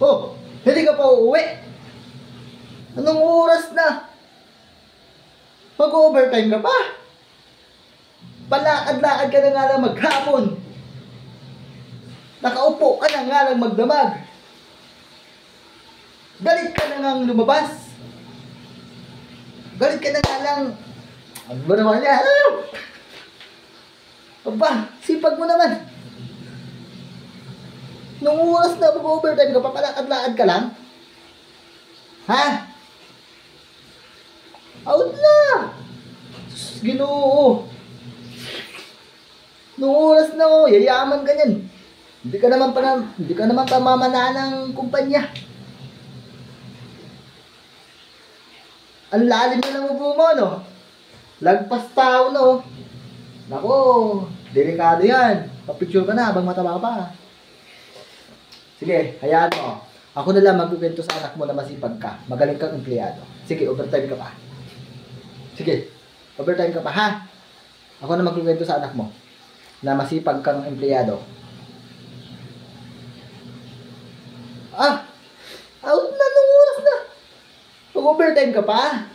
Oh, hindi ka pa uuwi. Anong oras na? Mag-overtime ka pa? Palakad-lakad ka na nga lang maghapon. Nakaupo ka na nga lang magdamag. Galit ka na nga lumabas. Galit ka na nga lang. Ano ba naman yan? Aba, sipag mo naman. Nung oras na mag-overtime ka pa, palakad-lakad ka lang? Ha? Out na! Ginoo! Nung oras na oh, yayaman ka niyan. Hindi ka naman pamamana ng kumpanya. Ang lalim na ng upo mo, no? Lagpas tao, no? Nako, delikado yan. Papicture ka na habang mataba pa. Sige, hayaan mo. Ako na lang magkukwento sa anak mo na masipag ka. Magaling kang empleyado. Sige, overtime ka pa. Sige, overtime ka pa, ha? Ako na magkukwento sa anak mo na masipag kang empleyado. Ah! Out na nung oras na! Mag-overtime ka pa?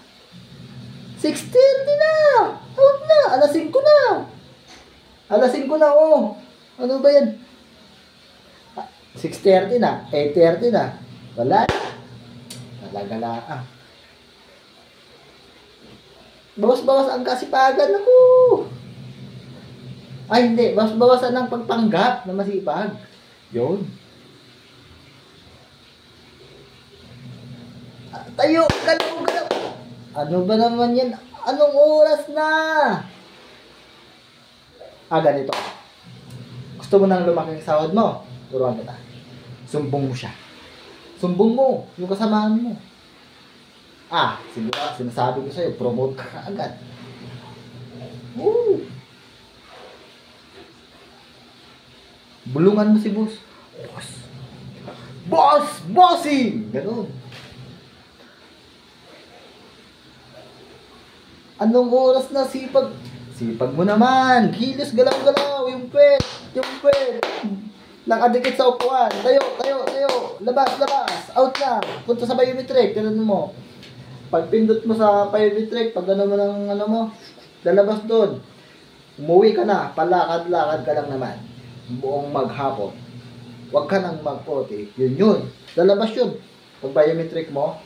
6:30 na! Out na! Alas 5 na! Alas 5 na, oh! Ano ba yan? 6:30 na, 8:30 na. Wala na. Talaga ah. Bawas-bawas ang kasipagan ako. Ay, hindi. Bawas-bawasan ang pagpanggap na masipag. Yun. Tayo! Galaw! Ano ba naman yan? Anong oras na? Ganito. Gusto mo nang lumaki ang sahod mo? Turuan kita. Sumbong mo siya. Sumbong mo yung kasamahan mo. Siguro, sinasabi ko sa'yo, promote ka agad. Woo! Bulungan mo si boss. Boss! Boss! Bossing! Ganun. Anong oras na sipag? Sipag mo naman. Kilos, galaw-galaw. Yung pet. Nakadikit sa upuan. Tayo. Labas. Out na. Punta sa biometric. Ganun mo. Pag pindot mo sa biometric, pag ano mo ng ano mo, lalabas doon. Umuwi ka na. Palakad-lakad ka lang naman. Buong maghapon. Huwag ka nang magpote. Yun. Lalabas yun. Pag biometric mo,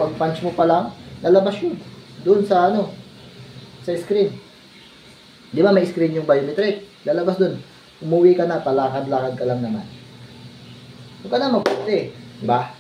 pag punch mo pa lang, lalabas yun. Doon sa sa screen. Di ba may screen yung biometric? Lalabas doon. Umuwi ka na, palakad-lakad ka lang naman. Huwag ka na magputi. Diba?